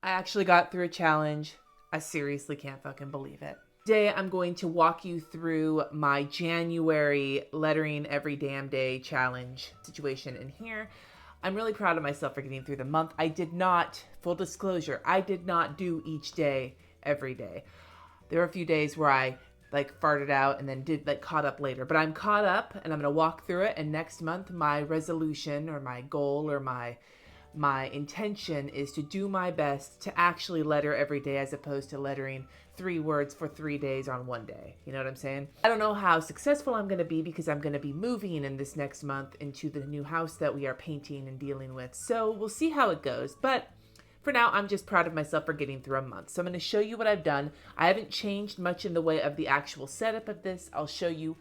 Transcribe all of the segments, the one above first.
I actually got through a challenge. I seriously can't fucking believe it. Today, I'm going to walk you through my January lettering every damn day challenge situation in here. I'm really proud of myself for getting through the month. I did not, full disclosure, I did not do each day every day. There were a few days where I farted out and then did caught up later, but I'm caught up and I'm going to walk through it. And next month, my resolution or my goal or my intention is to do my best to actually letter every day as opposed to lettering 3 words for 3 days on one day. You know what I'm saying? I don't know how successful I'm going to be because I'm going to be moving in this next month into the new house that we are painting and dealing with. So we'll see how it goes. But for now, I'm just proud of myself for getting through a month. So I'm going to show you what I've done. I haven't changed much in the way of the actual setup of this. I'll show you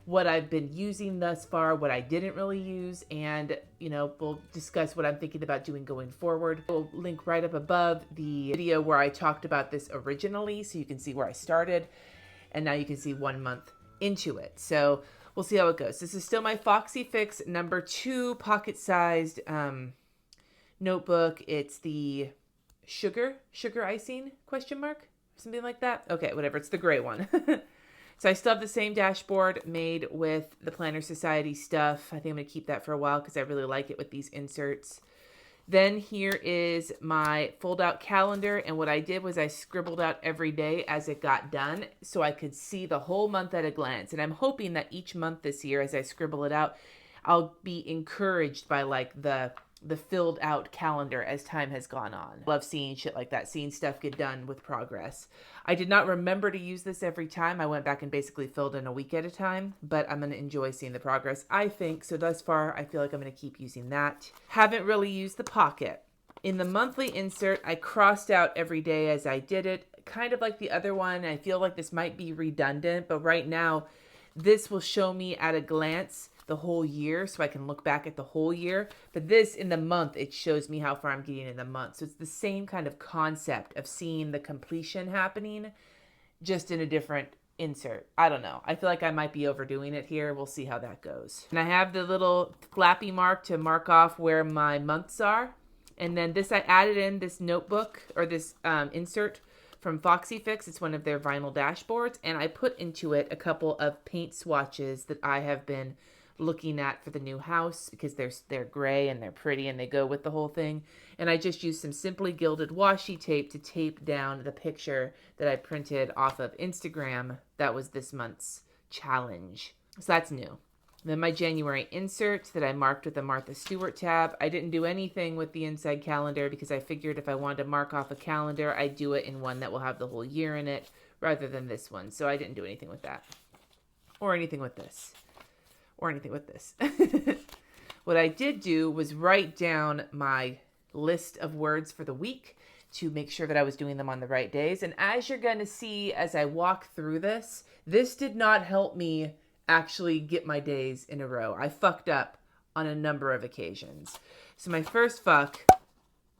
what I've been using thus far, what I didn't really use, and, we'll discuss what I'm thinking about doing going forward. We'll link right up above the video where I talked about this originally, so you can see where I started, and now you can see 1 month into it. So we'll see how it goes. This is still my Foxy Fix number 2 pocket-sized notebook. It's the sugar icing, ? Something like that. Okay, whatever. It's the gray one. So I still have the same dashboard made with the Planner Society stuff. I think I'm going to keep that for a while because I really like it with these inserts. Then here is my fold-out calendar. And what I did was I scribbled out every day as it got done so I could see the whole month at a glance. And I'm hoping that each month this year as I scribble it out, I'll be encouraged by the filled out calendar as time has gone on. Love seeing shit like that, seeing stuff get done with progress. I did not remember to use this every time. I went back and basically filled in a week at a time, but I'm going to enjoy seeing the progress, I think. So thus far, I feel like I'm going to keep using that. Haven't really used the pocket. In the monthly insert, I crossed out every day as I did it, kind of like the other one. I feel like this might be redundant, but right now, this will show me at a glance the whole year, so I can look back at the whole year. But this in the month, it shows me how far I'm getting in the month. So it's the same kind of concept of seeing the completion happening, just in a different insert. I don't know. I feel like I might be overdoing it here. We'll see how that goes. And I have the little flappy mark to mark off where my months are. And then this, I added in this notebook or this insert from Foxy Fix. It's one of their vinyl dashboards. And I put into it a couple of paint swatches that I have been looking at for the new house because they're gray and they're pretty and they go with the whole thing. And I just used some Simply Gilded washi tape to tape down the picture that I printed off of Instagram. That was this month's challenge. So that's new. Then my January insert that I marked with the Martha Stewart tab. I didn't do anything with the inside calendar because I figured if I wanted to mark off a calendar, I'd do it in one that will have the whole year in it rather than this one. So I didn't do anything with that or anything with this. What I did do was write down my list of words for the week to make sure that I was doing them on the right days. And as you're going to see as I walk through this did not help me actually get my days in a row. I fucked up on a number of occasions. So my first fuck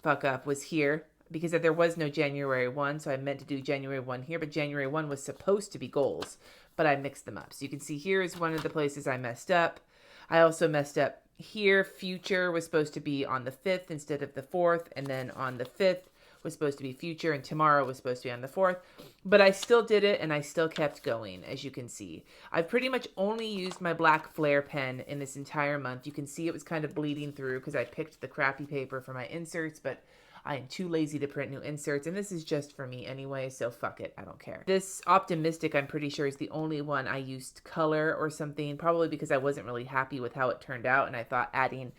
up was here because there was no January 1. So I meant to do January 1 here, but January 1 was supposed to be goals, but I mixed them up. So you can see here is one of the places I messed up. I also messed up here. Future was supposed to be on the 5th instead of the 4th. And then on the 5th was supposed to be future and tomorrow was supposed to be on the 4th. But I still did it and I still kept going, as you can see. I've pretty much only used my black flare pen in this entire month. You can see it was kind of bleeding through because I picked the crappy paper for my inserts, but I am too lazy to print new inserts, and this is just for me anyway, so fuck it, I don't care. This Optimistic, I'm pretty sure, is the only one I used color or something, probably because I wasn't really happy with how it turned out, and I thought adding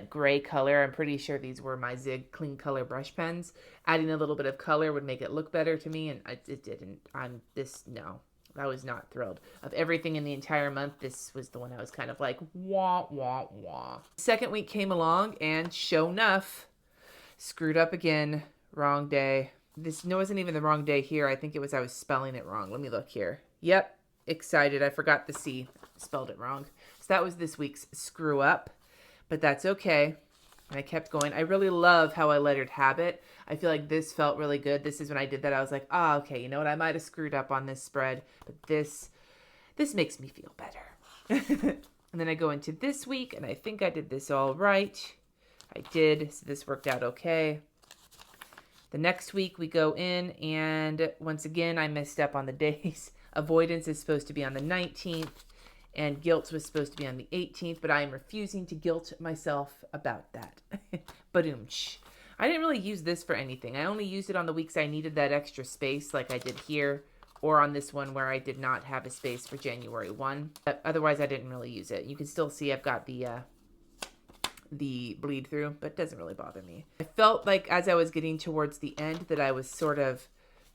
gray color, I'm pretty sure these were my Zig Clean Color brush pens, adding a little bit of color would make it look better to me, and it didn't. No. I was not thrilled. Of everything in the entire month, this was the one I was kind of like, wah, wah, wah. Second week came along, and sure enough, screwed up again. Wrong day. This wasn't even the wrong day here. I think it was I was spelling it wrong. Let me look here. Yep. Excited. I forgot the C. Spelled it wrong. So that was this week's screw up. But that's okay. And I kept going. I really love how I lettered Habit. I feel like this felt really good. This is when I did that. I was like, okay, you know what? I might have screwed up on this spread. But this makes me feel better. And then I go into this week. And I think I did this all right. I did. So this worked out okay. The next week we go in, and once again, I messed up on the days. Avoidance is supposed to be on the 19th, and guilt was supposed to be on the 18th, but I am refusing to guilt myself about that. Badoomch. I didn't really use this for anything. I only used it on the weeks I needed that extra space, like I did here, or on this one where I did not have a space for January 1. But otherwise, I didn't really use it. You can still see I've got the bleed through, but it doesn't really bother me. I felt like as I was getting towards the end that I was sort of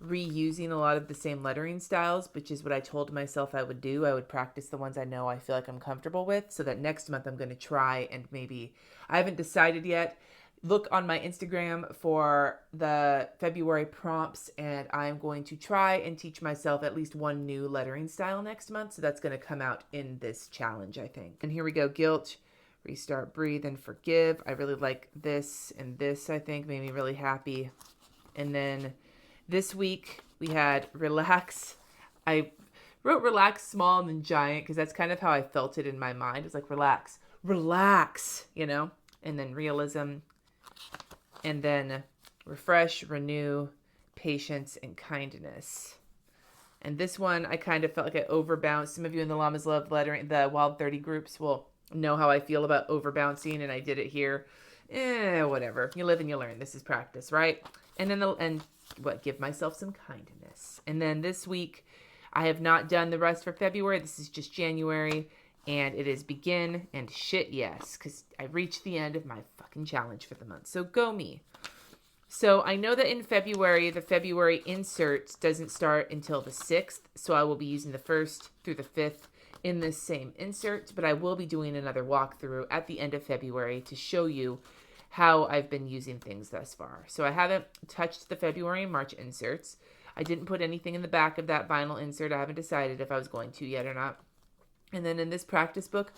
reusing a lot of the same lettering styles, which is what I told myself I would do. I would practice the ones I know I feel like I'm comfortable with, so that next month I'm going to try, and maybe, I haven't decided yet. Look on my Instagram for the February prompts, and I'm going to try and teach myself at least one new lettering style next month. So that's going to come out in this challenge, I think. And here we go. Guilt, restart, breathe, and forgive. I really like this, and this, I think, made me really happy. And then this week we had relax. I wrote relax small and then giant because that's kind of how I felt it in my mind. It was like relax, relax, you know? And then realism. And then refresh, renew, patience, and kindness. And this one, I kind of felt like I overbounced. Some of you in the Llamas Love lettering, the Wild 30 groups will know how I feel about overbouncing, and I did it here. Whatever. You live and you learn. This is practice, right? And then give myself some kindness. And then this week, I have not done the rest for February. This is just January. And it is begin and shit yes, because I reached the end of my fucking challenge for the month. So go me. So I know that in February, the February insert doesn't start until the 6th. So I will be using the 1st through the 5th in this same insert. But I will be doing another walkthrough at the end of February to show you how I've been using things thus far. So I haven't touched the February and March inserts. I didn't put anything in the back of that vinyl insert. I haven't decided if I was going to yet or not. And then in this practice book,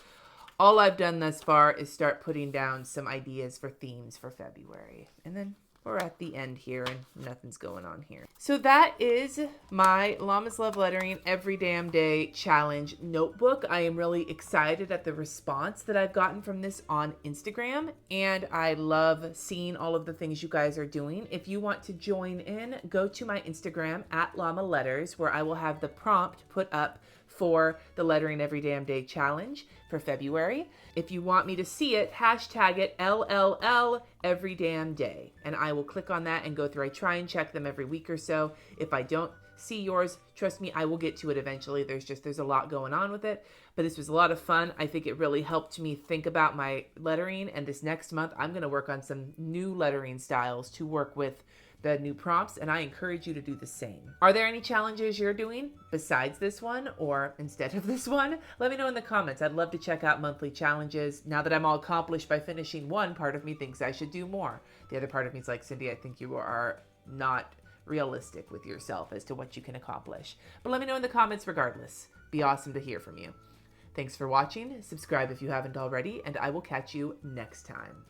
all I've done thus far is start putting down some ideas for themes for February. And then we're at the end here and nothing's going on here. So that is my Llamas Love Lettering Every Damn Day Challenge notebook. I am really excited at the response that I've gotten from this on Instagram. And I love seeing all of the things you guys are doing. If you want to join in, go to my Instagram at Llama Letters, where I will have the prompt put up for the Lettering Every Damn Day Challenge for February. If you want me to see it, hashtag it LLL Every Damn Day. And I will click on that and go through. I try and check them every week or so. If I don't see yours, trust me, I will get to it eventually. There's a lot going on with it. But this was a lot of fun. I think it really helped me think about my lettering. And this next month, I'm going to work on some new lettering styles to work with the new prompts, and I encourage you to do the same. Are there any challenges you're doing besides this one or instead of this one? Let me know in the comments. I'd love to check out monthly challenges. Now that I'm all accomplished by finishing one, part of me thinks I should do more. The other part of me is like, Cindy, I think you are not realistic with yourself as to what you can accomplish. But let me know in the comments regardless. Be awesome to hear from you. Thanks for watching. Subscribe if you haven't already, and I will catch you next time.